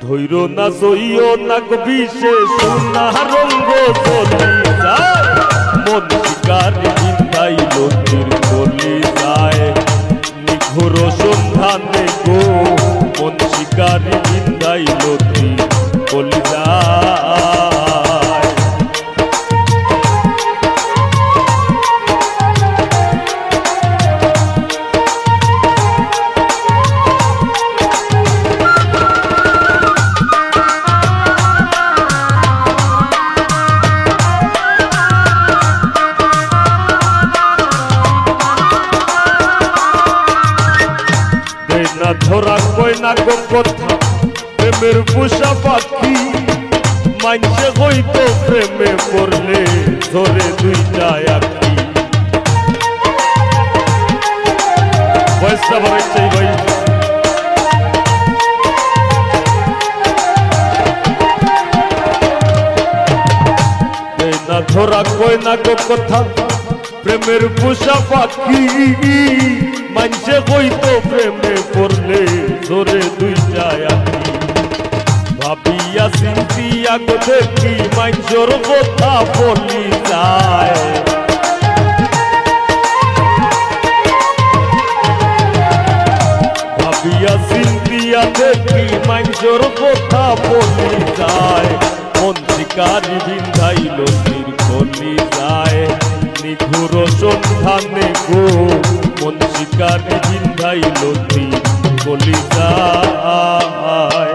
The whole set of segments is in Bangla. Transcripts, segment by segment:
ধৈর না সইও না বিশেষ সোনা রঙ্গ চলি যায় মন শিকারি বিন্দাইল তীর চলি যায় নিঘোর সন্ধানে গো মন শিকারি বিন্দাইল তীর চলি যায়। ধরা কই না গো কথা প্রেমের পোষা পাখি মানছে হইতো প্রেমে পড়লে ধরে দুইটা আখি পয়সা বাড়াইছে ভাই না ধরা কই না গো কথা প্রেমের পোষা পাখি মানছে হইতো প্রেমে পড়লে ধরে দুইটা আখি ভাবিয়া চিন্তিয়া গো দেখি মানছর কথা বলি যায় ভাবিয়া চিন্তিয়া দেখি মানছর কথা বলি যায় মন শিকারি বিন্ধাইল তীর চলি যায় নিঘোর সন্ধানে গো মন শিকারি বিন্ধাইল তীর চলি যায়।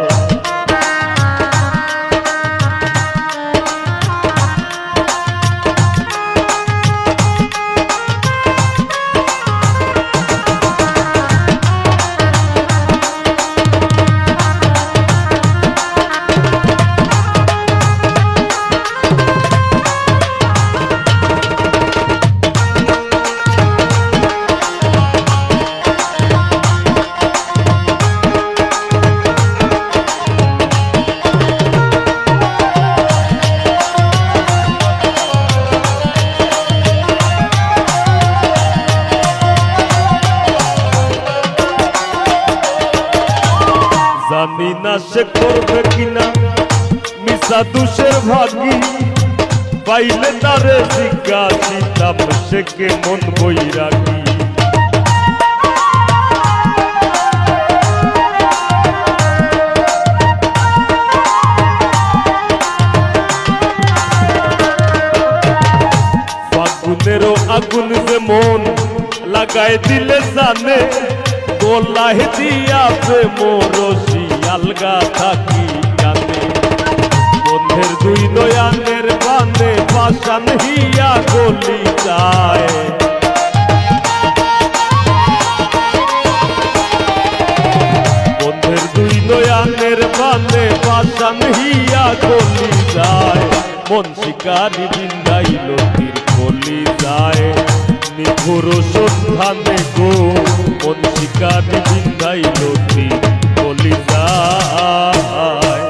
জানি না সে করবে কিনা মিশা দুষের ভাগি পাইলে তারে জিজ্ঞাসিতাম সে কেমন বৈরাগী ফাগুনেরও আগুন যে মন লাগাই দিলে জানে গোলাহ দিয়া প্রেমরসি আলগা থাকি জানে বন্ধের দুই নয়ানের বানে পাশান হিয়া গলি যায় বন্ধের দুই নয়ানের বানে পাশান হিয়া গলি যায় মন শিকারি বিন্দাইল তীর চলি যায় নিঘোর সন্ধানে গো মন শিকারি বিন্দাইল তীর চলি যায়।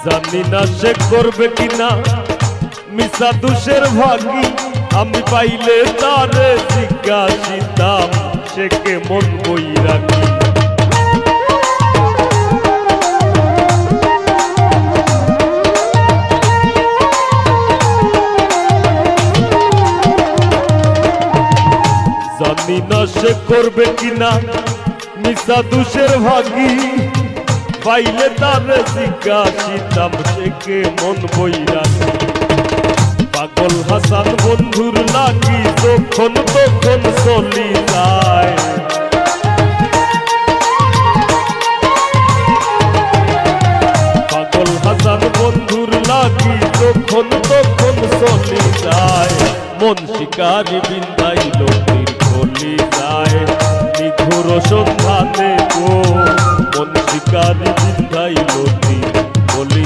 জানি না সে করবে কিনা মিশা দুষের ভাগি আমি পাইলে তারে জিজ্ঞাসিতাম সে কেমন বৈরাগী জানি না সে করবে কিনা মিশা দুষের ভাগি পাইলে তারে জিজ্ঞাসিতাম সে কেমন বৈরাগী পাগল হাসান বন্ধুর লাগি যখন তখন চলি যায় পাগল হাসান বন্ধুর লাগি যখন তখন চলি যায় মন শিকারি বিন্দাইল তীর চলি যায় নিঘোর সন্ধ্যা সন্ধানে গো মন শিকারি বিন্ধাইল বলি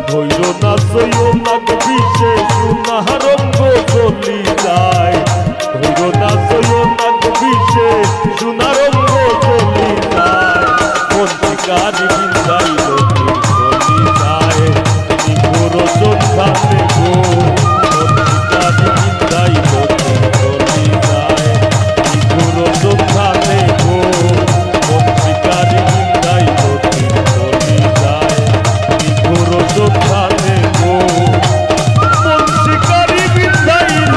ধৈর না সইও না বিষে সুনারঙ্গ চলি যায় ধৈর না সইও না বিষে সুনারঙ্গ চলি যায় মন শিকারি বিন্ধাইল বলি যায় নিপুর সন্ধানে গো মন শিকারি বিন্ধাইল চলি যায় নিপুর সন্ধানে গো মন শিকারি বিন্ধাইল চলি যায় নিপুর সন্ধানে গো মন শিকারি বিন্ধাইল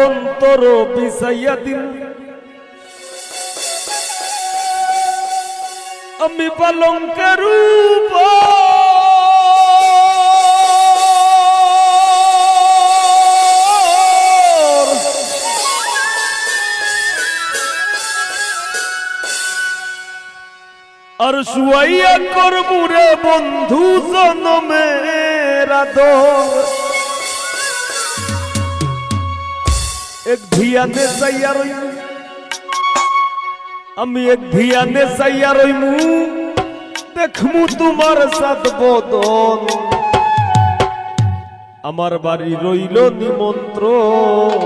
অন্তর বিছাইয়া দিন আমি পালঙ্কের আর শুয়াইয়া করবু রে বন্ধু জনমের আদর এক ধিয়ানে চাইয়া রইমু আমি এক ধিয়ানে চাইয়া রইমু দেখমু তোমার সাত বদন আমার বাড়ি রইল নিমন্ত্রণ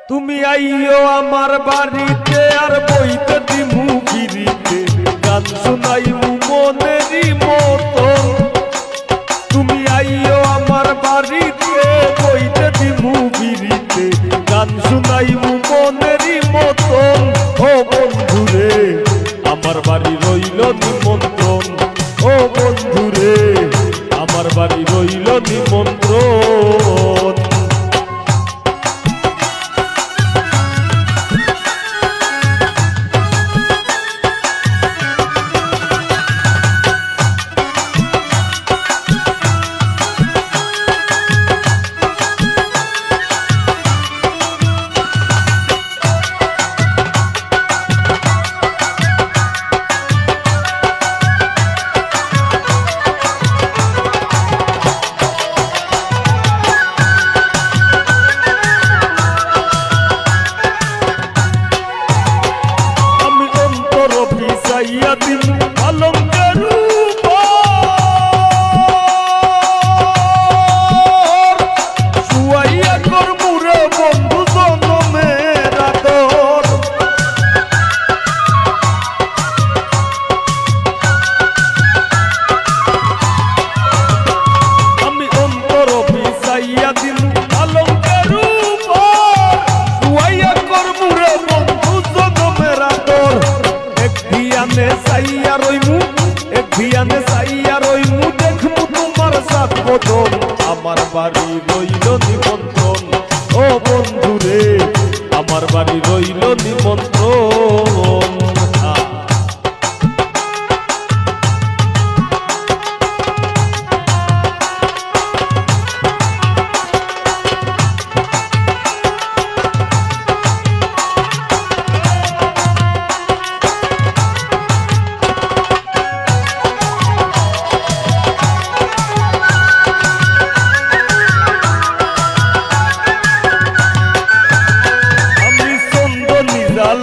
তুমি আইও আমার বাড়িতে আর বইতে দিমু গিরিতে গান শুনাইমু মনেরই মতন তুমি আইও আমার বাড়িতে বইতে দিমু গিরিতে গান শুনাইমু মনেরই মতন ও বন্ধুরে আমার বাড়ি রইল নিমন্ত্রণ ও বন্ধুরে আমার বাড়ি রইল নিমন্ত্রণ আমার বাড়ি রইল নিমন্ত্রণ ও বন্ধুরে আমার বাড়ি রইল নিমন্ত্রণ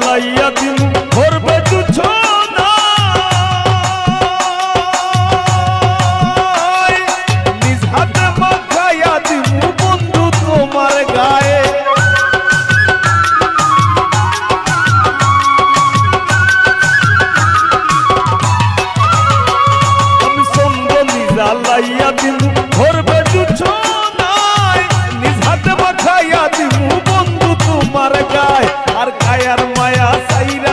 লাইয়া দিন ভরবে তুছো না নিজ হাতে মাখাইয়া দিমু বন্ধু তোমার গায়ে আমি সন্দ নিজা লাইয়া দিন ভরবে তুছো না নিজ হাতে মাখাইয়া দিমু বন্ধু তোমার গায়ে আর কায়ার মায়া সাইরা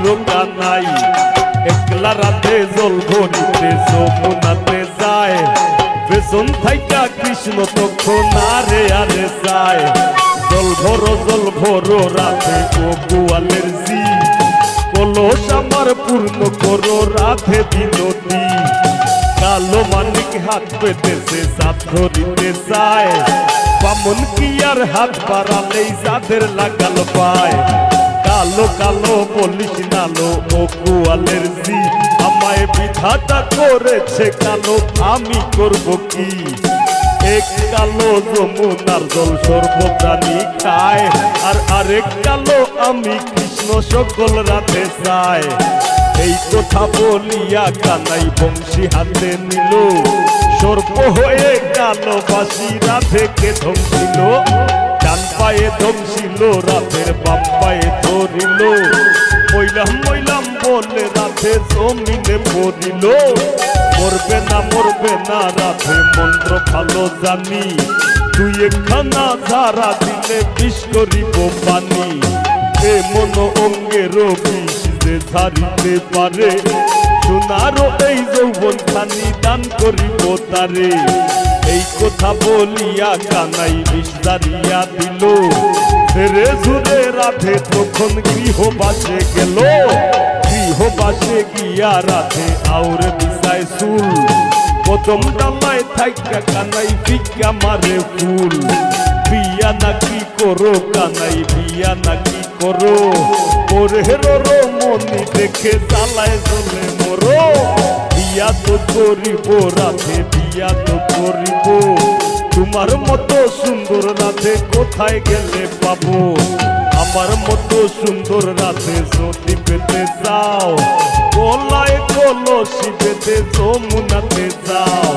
বুড়ো কানাই একলা রাতে জল ভরিতে যমুনাতে যায় পেছন থাইকা কৃষ্ণ তখন আরে আরে যায় জল ভরো রাতে ও গোয়ালের জি কলস আমার পূর্ণ করো রাধে বিনতি কালো মানিক হাত পেতেছে সাত ধরিতে চায় বামন কি আর হাত বাড়ালেই যাদের লাগাল পায় কালো কালো বলিস নালো ও গোয়ালের জি আমায় বিধাতা করেছে কালো আমি করব কি এক কালো যমুনার জল সর্বপ্রাণী খায় আর আরেক কালো আমি কৃষ্ণ সকল রাতে চায় এই কথা বলিয়া কানাই বংশী হাতে নিল সর্প হয়ে কালো বাসি রাধেকে ধমছিল ডান পায়ে ধমছিল রাধের বাম পায়ে ধরিল মইলাম বলে রাধে জমিনে পড়িল মরবে না রাধে মন্ত্র ভালো জানি তুই একখানা ধারা দিলে বিষ করিব পানি এ মন অঙ্গের বিষ যে ঝাড়িতে পারে সোনারও এই যৌবন খানি দান করিব তারে এই কথা বলিয়া কানাই বিষ দাঁড়িয়া দিল ছেড়ে ঝুরে রাধে তখন গৃহবাসে গেল গৃহবাসে গিয়া রাধে আউরে বিছায় চুল কদম ডালায় থাইকা কানাই ভিক্ষা মারে ফুল বিয়া নাকি করো কানাই বিয়া নাকি করো ওরে রো মনি দেখে জ্বালায় জ্বলে মরো বিয়া তো করিব রাধে বিয়া তো করিব তোমার মতো সুন্দর রাধে কোথায় গেলে পাবো আমার মতো সুন্দর রাধে যদি পেতে যাও গলায় কলসি বেঁধে যমুনাতে যাও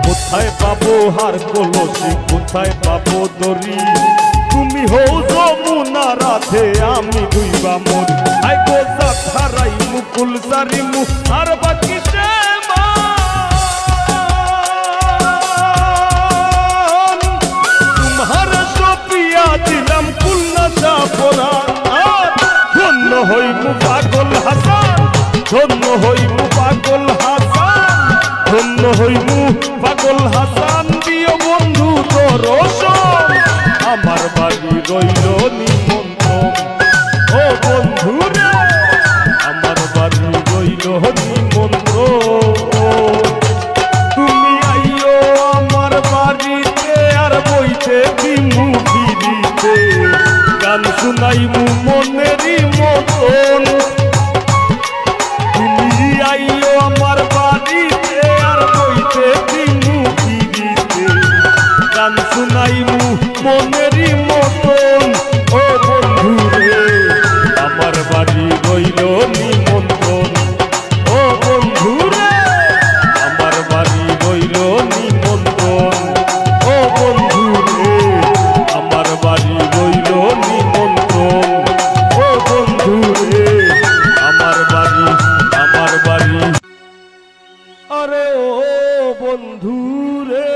কোথায় পাবো হার কলসি কোথায় পাবো দড়ি তুমি হও যমুনা রাধে আমি দুইবা মরি আই গোজা খারাই মুকুল সারি মুখ আর বাকি দিলাম কুলনাশা পরা ধন্য হইমু পাগল হাসান ধন্য হইমু পাগল হাসান ধন্য হইমু পাগল হাসান প্রিয় বন্ধু দর্শন আমার বাড়ি রইল নিমন্ত্রণ ও বন্ধু রে আমার বাড়ি রইল নিমন্ত্রণ তুমি আইও আমার বাড়িতে আর বইতে দিমু ফিরিতে গান শুনাইমু মনেরই মতন তুমি আইও আমার বাড়িতে আর বইতে দিমু ফিরিতে গান শুনাইমু মনেরই মতন ও বন্ধু রে আমার বাড়ি রইল নিমন্ত্রণ ও বন্ধু রে আমার বাড়ি রইল নিমন্ত্রণ ও বন্ধু রে আমার বাড়ি রইল নিমন্ত্রণ ও বন্ধু রে আমার বাড়ি আরে ও বন্ধু রে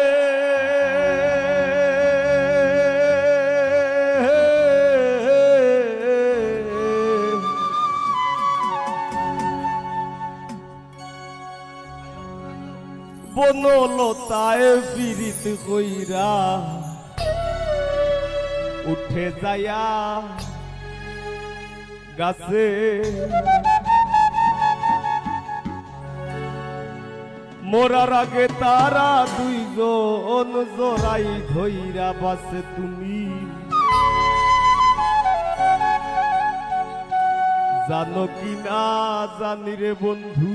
বনলতায় পীড়িত কইরা উঠে যায়া গাছে মোরার আগে তারা দুইজন জোড়াই ধইরা বাসে তুমি জানো কি না জানি রে বন্ধু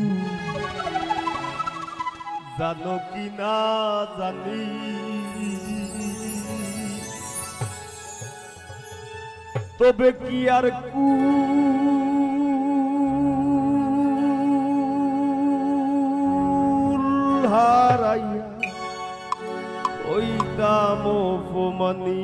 জানো কি না জানি তবে কি আর কুল হারাইয়া ওই দাম অপমানি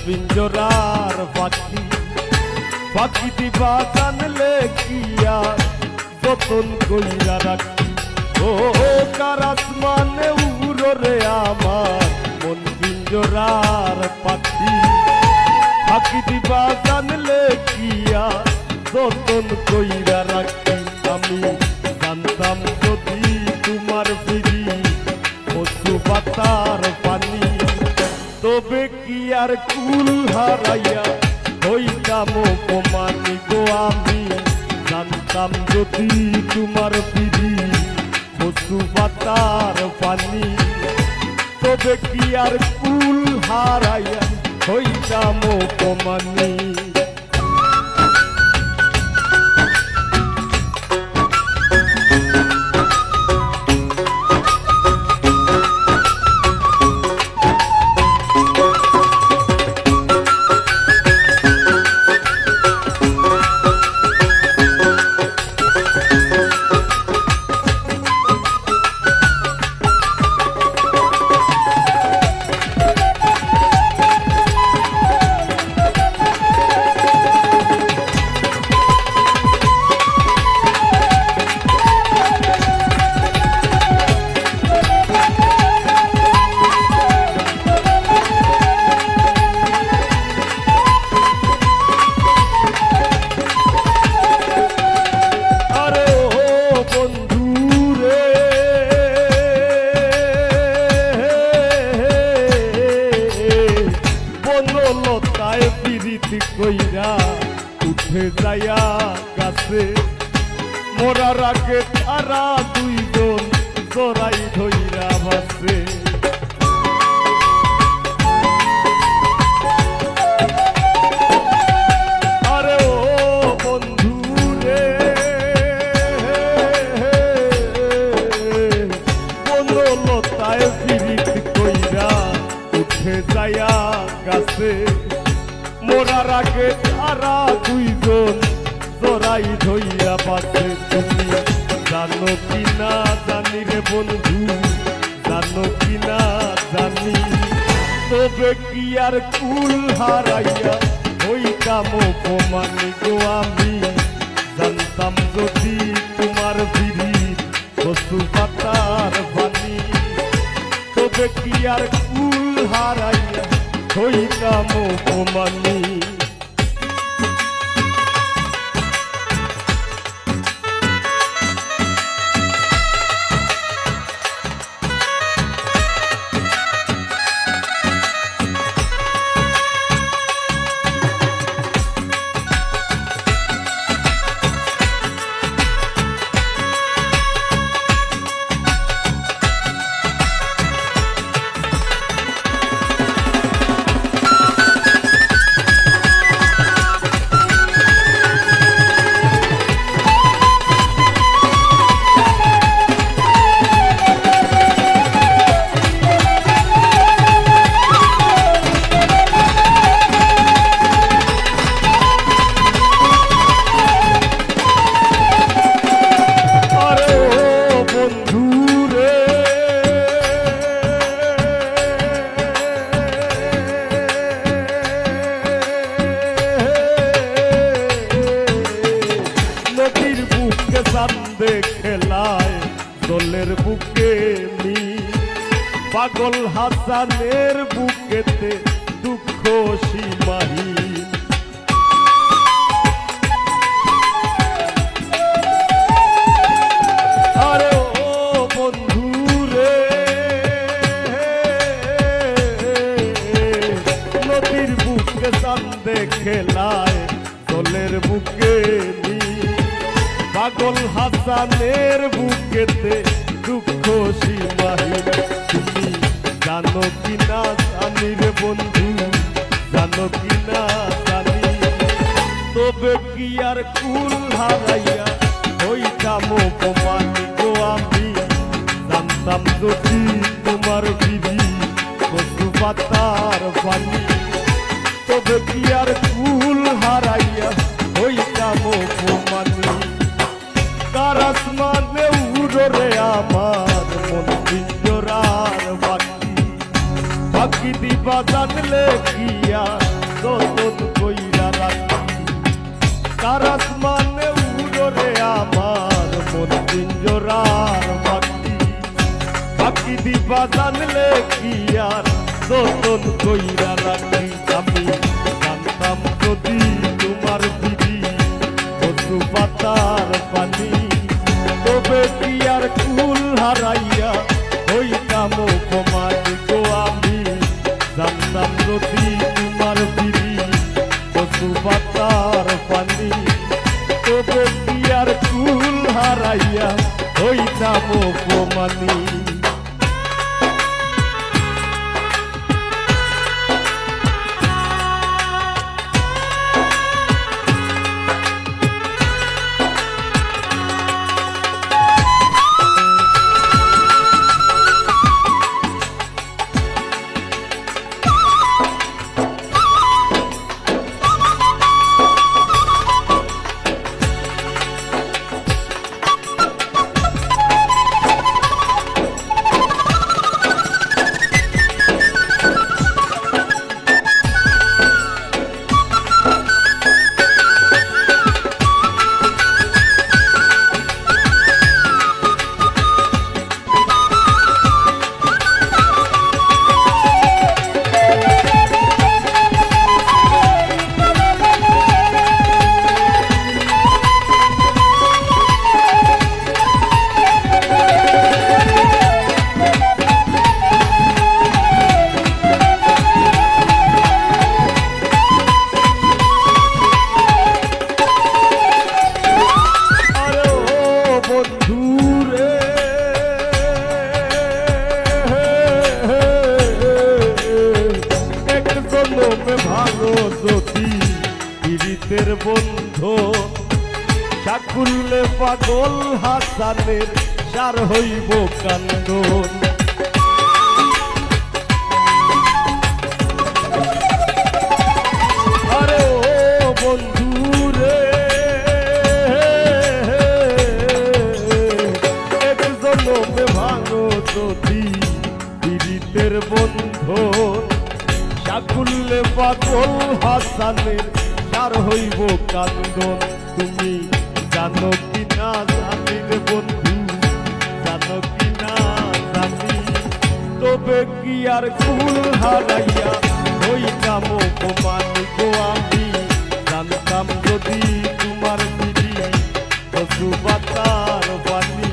পিঞ্জরার পাখি পাখি দিবা জানলে কি আর যতন কইরা রাখি ও কারাস মানে উড়রে আমার মন পিঞ্জরার পাখি পাখি দিবা জানলে কি আর যতন কইরা রাখি আমি জানতাম যদি তোমার ফিরি কচু পাতার পানি তবে কি আর কুল হারাইয়া হইতাম অপমানি গো আমি জানতাম যদি তোমার ফিরি কচু পাতার পানি তবে কি আর কুল হারাইয়া হইতাম অপমানি কইরা উঠে যায়া গাছে মোরার আগে তারা দুইজন জড়াই ধইরা বাসে আরে ও বন্ধু রে বনলতায় পিরিত কইরা উঠে যায়া গাছে মোরার আগে তারা দুইজন জড়াই ধইয়া পাশে তুমি জানো কি না জানি রে বন্ধু জানো কি না জানি তবে কি আর কুল হারাইয়া হইতাম অপমানি গো আমি জানতাম যদি তোমার ফিরি কচু পাতার পানি তবে কি আর কুল হারাইয়া হইতাম অপমানি খেলায় দলের বুকে মি পাগল হাসানের বুকেতে দুঃখ সীমাহীন আরে ও বন্ধু রে নদীর বুকে চান্দে খেলায় দলের বুকে মি পাগল হাসানের বুকেতে দুঃখ সীমাহীন তুমি জানো কি না জানি রে বন্ধু জানো কি না জানি তবে কি আর কুল হারাইয়া হইতাম অপমানি গো আমি জানতাম যদি তোমার ফিরি কচু পাতার পানি তবে কি আর কুল হারাইয়া হইতাম অপমানি কারাস মানে উড়রে আমার মন পিঞ্জরার পাখি ফাঁকি দিবা জানলে কি আর যতন কইরা রাখি কার আসমানে উড়রে আমার মন পিঞ্জরার বাকি ফাঁকি দিবা জানলে কি আর যতন কইরা রাখি আমি জানতাম যদি তোমার দিদি কচু পাতার পানি তবে কি আর কুল হারাইয়া হইতাম অপমানি গো আমি জানতাম যদি তোমার দিদি কচু পাতার পানি তবে কি আর কুল হারাইয়া হইতাম অপমানি বন্ধু সাকুল্লে পাগল হাসানের সার হইব কান্দন আরে ও বন্ধু রে এক জন্মে ভাঙো যদি পীড়িতের বন্ধু সাকুল্লে পাগল হাসানের সার হইব কান্দন তুমি জানো কি না জানি রে বন্ধু জানো কি না জানি তবে কি আর কুল হারাইয়া হইতাম অপমানি গো আমি জানতাম যদি তোমার দিদি কচু পাতার পানি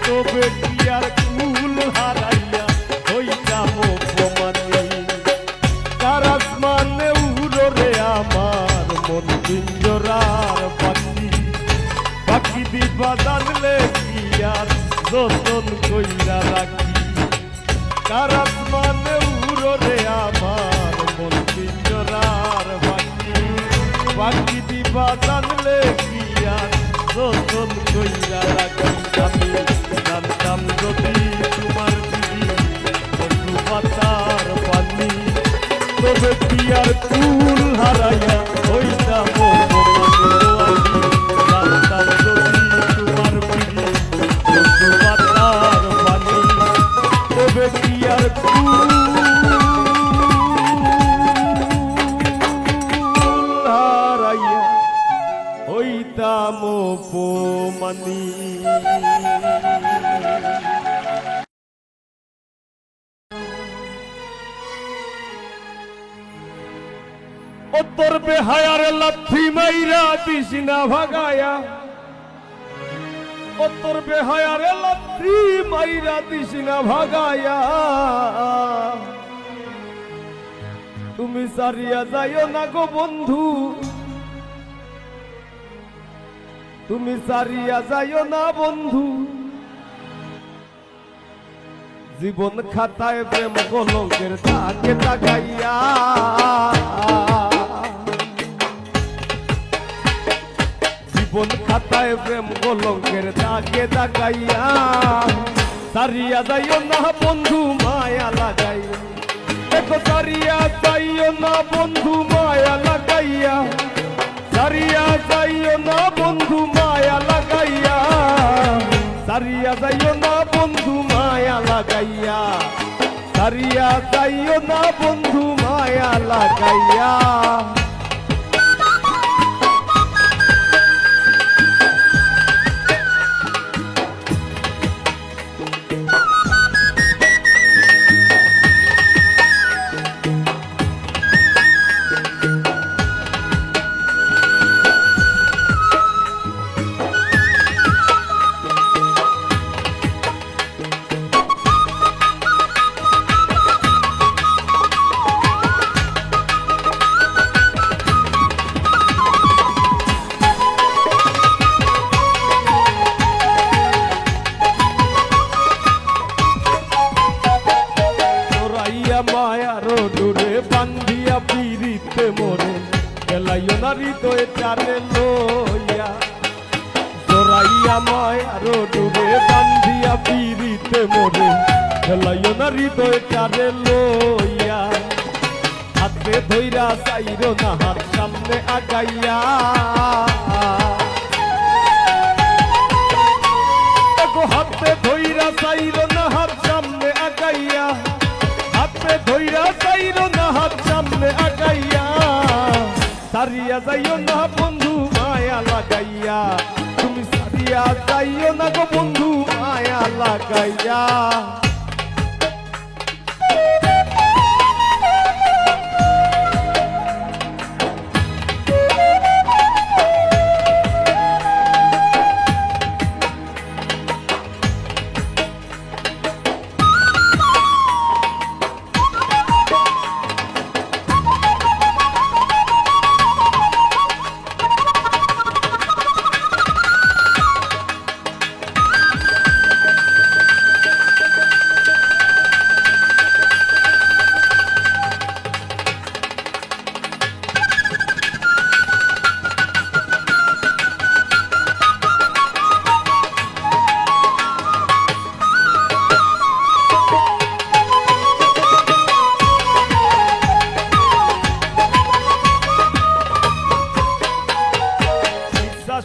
তবে কি আর কুল হারাইয়া হইতাম অপমানি কার আসমানে উড়রে আমার মন পিঞ্জরার পাখি পাখি দিবা জানলে কি আর যতন কইরা রাখি কার আসমানে উড়রে আমার মন পিঞ্জরার পাখি পাখি দিবা জানলে কি আর যতন কইরা রাখি আমি জানতাম যদি তোমার দিদি কচু পাতার পানি তবে কি আর কুল হারাইয়া হইতাম জানতাম যদি তোমার বিড়ি কচু পাতার পানি তবে কি আর কুল হারাইয়া হইতাম অপমানি তোর বেহায়ার লাথি মাইরা দিস না ভাগায়া ও তোর বেহায়ার লাথি মাইরা দিস না ভাগায়া তুমি সারিয়া যাইও না গো বন্ধু তুমি সারিয়া যাইও না বন্ধু জীবন খাতায় প্রেম কলঙ্কের দাগে দাগাইয়া জীবন খাতায় প্রেম কলঙ্কের দাগে দাগাইয়া সারিয়া যাইও না বন্ধু মায়া লাগাইয়া দেখো সারিয়া যাইও না বন্ধু মায়া লাগাইয়া সারিয়া যাইও না বন্ধু মায়া লাগাইয়া সারিয়া যাইও না বন্ধু মায়া লাগাইয়া সারিয়া যাইও না বন্ধু মায়া লাগাইয়া। মায়ার ডোরে বান্ধিয়া পিরিতে মোরে গেলাইও না হৃদয়ে টানে লইয়া। জোরাইয়া মায়ার ডোরে বান্ধিয়া পিরিতে মোরে গেলাইও না হৃদয়ে টানে লইয়া। হাতে ধইরা চাইরো না হাত সামনে আগাইয়া। হাতে ধইরা চাইরো না হাত সামনে আগাইয়া। হাতে ধইরা চাইরো না হাত সামনে আগাইয়া। সারিয়া যাইও না বন্ধু মায়া লাগাইয়া। তুমি সারিয়া যাইও না গো বন্ধু মায়া লাগাইয়া।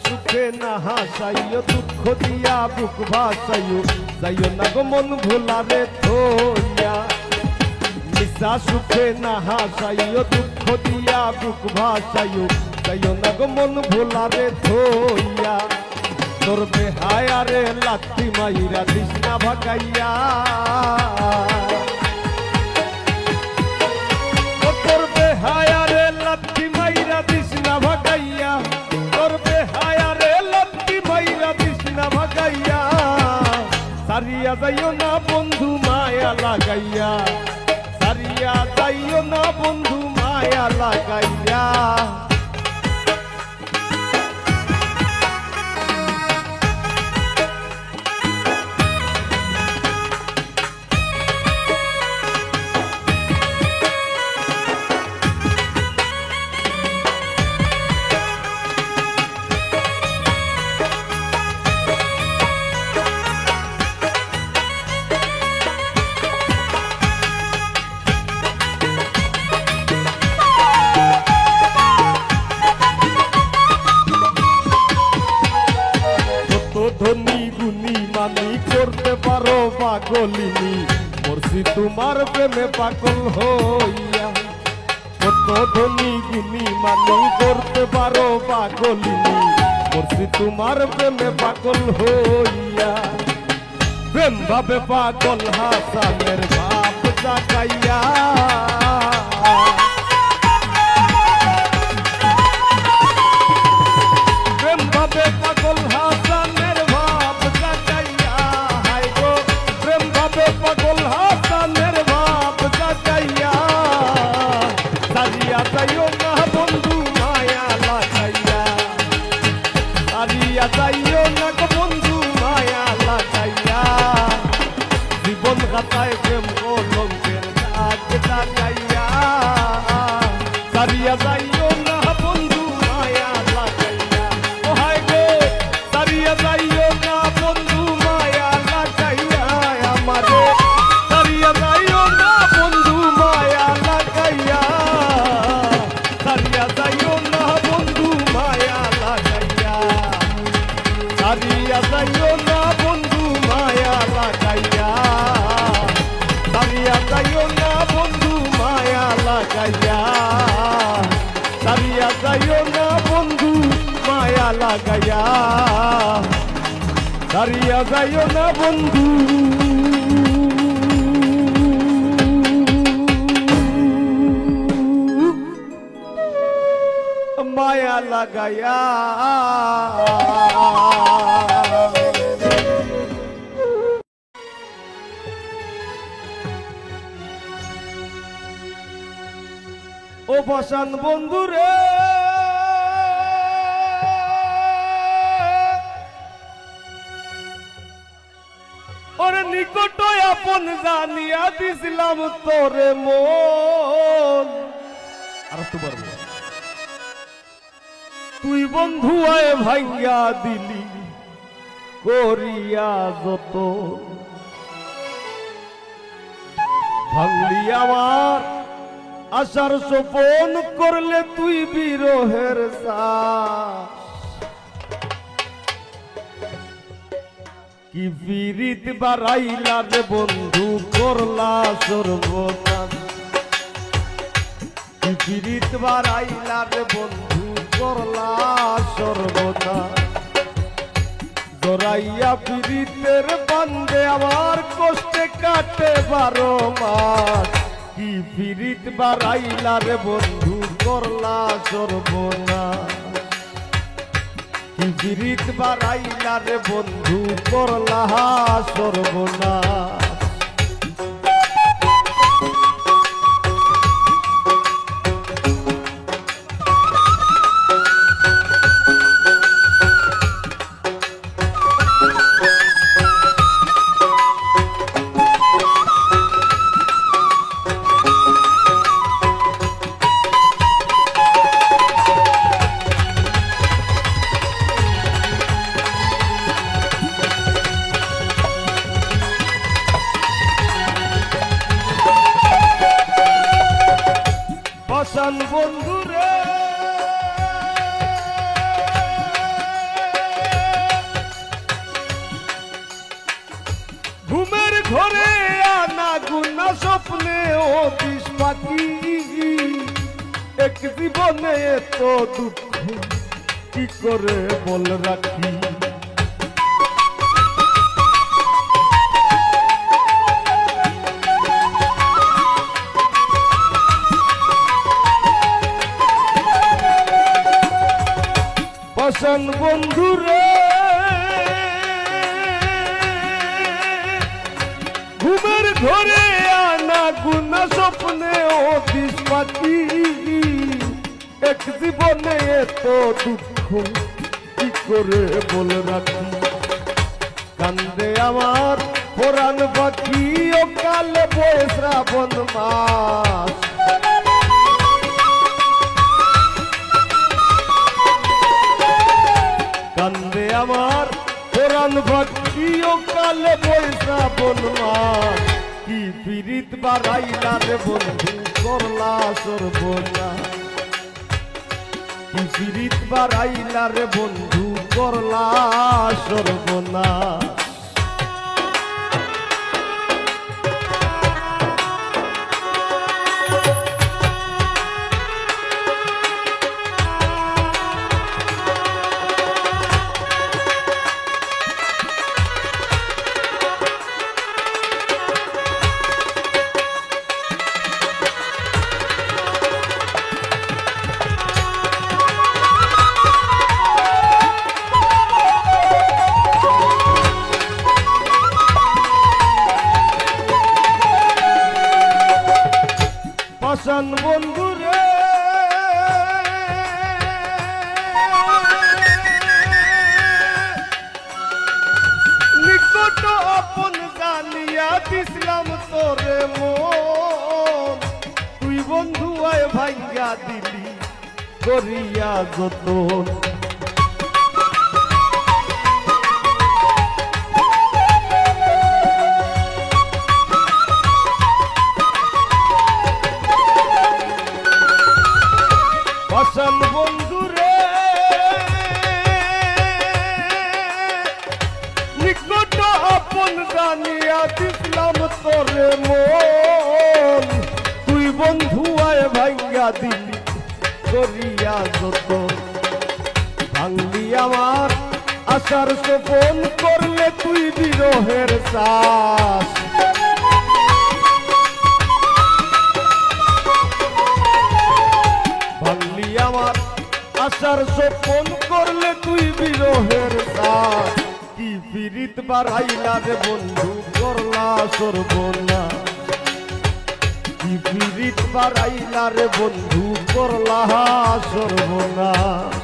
সুখে না হাসাইও দুঃখ দিয়া বুক ভাসাইও যাইও না গো মন ভোলারে থইয়া। নিশা সুখে না হাসাইও দুঃখ দিয়া বুক ভাসাইও যাইও না গো মন ভোলারে থইয়া। তোর বেহায়ারে লাথি মাইরা দিস না ভাগাইয়া। তোর বেহায়ারে লাথি মাইরা দিস না ভাগাইয়া। তোর বেহায়ারে লাথি মাইরা দিস না ভাগাইয়া। সারিয়া যাইও না বন্ধু মায়া লাগাইয়া। সারিয়া যাইও না বন্ধু মায়া লাগাইয়া। ধনী গুণী মানি করতে পারো পাগলিনী। মরছি তোমার প্রেমে পাগল হইয়া। কত ধনী গুণী মানি করতে পারো পাগলিনী। মরছি তোমার প্রেমে পাগল হইয়া। প্রেম ভাবে পাগল হাসানের বাপ জাগাইয়া। প্রেম ভাবে পাগল হাসানের বাপ জাগাইয়া। হাই গো প্রেম ভাবে পাগল হাসানের বাপ জাগাইয়া। সারিয়া যাইও না বন্ধু মায়া লাগাইয়া। সারিয়া যাইও না গো বন্ধু মায়া লাগাইয়া। জীবন গাথায় প্রেম কলঙ্কের দাগ লাগাইয়া। সারিয়া যাইও না বন্ধু মায়া লাগাইয়া। ও হায় গো সারিয়া যাইও না বন্ধু মায়া লাগাইয়া। আমারে সারিয়া যাইও না বন্ধু মায়া লাগাইয়া। সারিয়া যাইও না বন্ধু মায়া লাগাইয়া। সারিয়া যাইও না বন্ধু মায়া লাগাইয়া। সারিয়া যাইও লাগাইয়া সারিয়া যাইও না বন্ধু মায়া লাগাইয়া সারিয়া যাইও না বন্ধু মায়া লাগাইয়া ও বসান বন্ধু রে ওরে নিকট আপন জানিয়া দিছিলাম তোরে মন আর তো পারবো তুই বন্ধু আয় ভাঙ্গা দিলি করিয়া যত ভাঙলি আমার আশার সোপন করলে তুই বিরহের শ্বাস কি বিরিত বাড়াইলা রে বন্ধু করলা সর্বনাশ কি বিরিত বাড়াইলা রে বন্ধু করলা সর্বনাশ জড়াইয়া বিরিতের বান্ধে আমার কষ্টে কাটে 12 মাস কি বিরিত বাড়াইলা রে বন্ধু করলা সর্বনাশ কি বিরিত বাড়াইলা রে বন্ধু করলা সর্বনাশ বসান বন্ধু রে ঘুমের ঘরে আনা গুনা স্বপ্নে ও দিশ পাখি এক জীবনে এত দুঃখ কি করে বল রাখি বসান বন্ধু রে ঘুমের ঘরে আনা গুনা স্বপ্নে ও দিশ পাখি এক জীবনে এত দুঃখ কি করে বল রাখি কান্দে আমার পুরাণ পাখি ও কালে বয়ে শ্রাবণ মাস কান্দে আমার পুরাণ ভক্তি ও কালে বৈশা বনমাস কি পীড়িত বাড়াইলা রে বন্ধু করলা সর্বনাশ কি পীড়িত বাড়াইলা রে বন্ধু করলা সর্বনাশ বসান বন্ধু রে নিকট আপন জানিয়া দিছিলাম তোরে মন তুই বন্ধু আয় ভাঙ্গা দিলি করিয়া যতন বসান বন্ধু রে নিকট আপন জানিয়া দিছিলাম তোরে মন তুই বন্ধু আয় ভাই দিলি করিয়া যত ভাঙলি আমার আশার গোপন করলে তুই বিরহের চাষ ভাঙলি আমার আশার গোপন করলে তুই বিরহের চাষ কি পীড়িত বাড়াইলা রে বন্ধু করলা সর্বনাশ কি পীড়িত বাড়াইলা রে বন্ধু করলা সর্বনাশ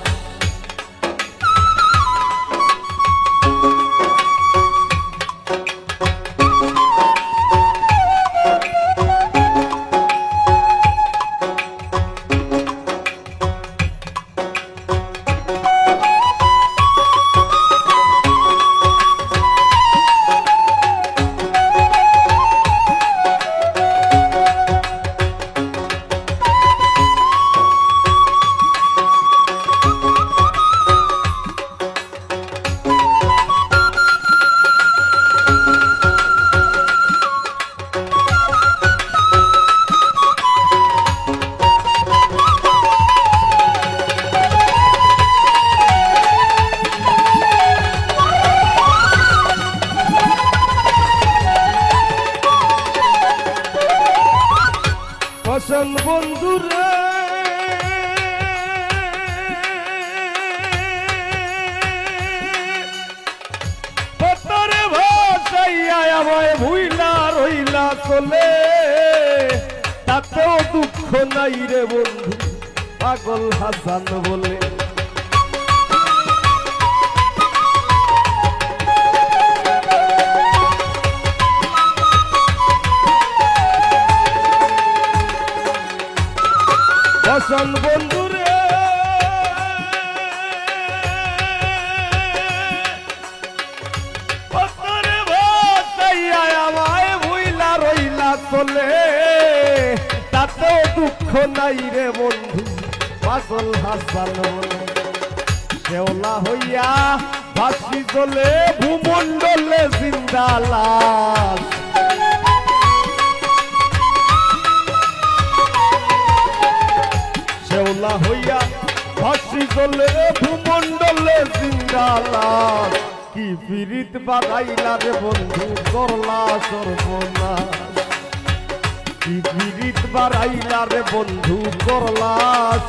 বসন বন্ধুরে পতরে ভাসাইয়া আমায় ভুইলা রইলা চলে তাতেও দুঃখ নাই রে বন্ধু পাগল হাসান বলে বসন বন্ধুরে পতরে ভাসাইয়া আমায় ভুইলা রইলা চলে তাতেও দুঃখ নাই রে বন্ধু পাগল হাসান বলে শেওলা হইয়া ভাসি চলে ভূমণ্ডলে জিন্দা লাশ শেওলা হইয়া ভাসি চলে ভূমণ্ডলে জিন্দা লাশ কি পীড়িত বাড়াইলা রে বন্ধু করলা সর্বনাশ কি পীড়িত বাড়াইলা রে বন্ধু করলা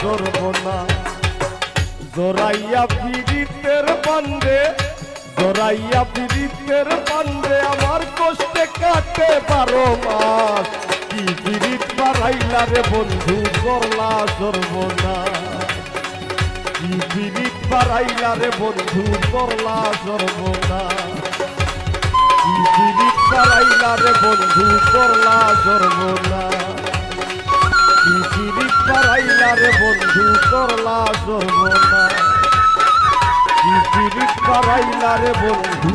সর্বনাশ জোরাইয়া পীড়িতের বান্ধে জোরাইয়া পীড়িতের বান্ধে আমার কষ্টে কাটে 12 মাস কি পীড়িত বাড়াইলা রে বন্ধু করলা সর্বনাশ কি পীড়িত বাড়াইলা রে বন্ধু করলা সর্বনাশ কি পীড়িত বাড়াইলা রে বন্ধু করলা সর্বনাশ কি পীড়িত বাড়াইলা রে বন্ধু করলা সর্বনাশ কি পীড়িত বাড়াইলা রে বন্ধু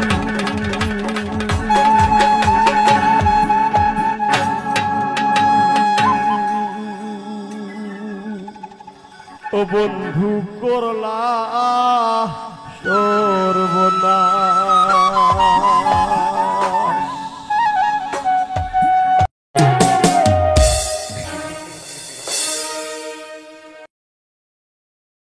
ও বন্ধু করলা সর্বনাশ।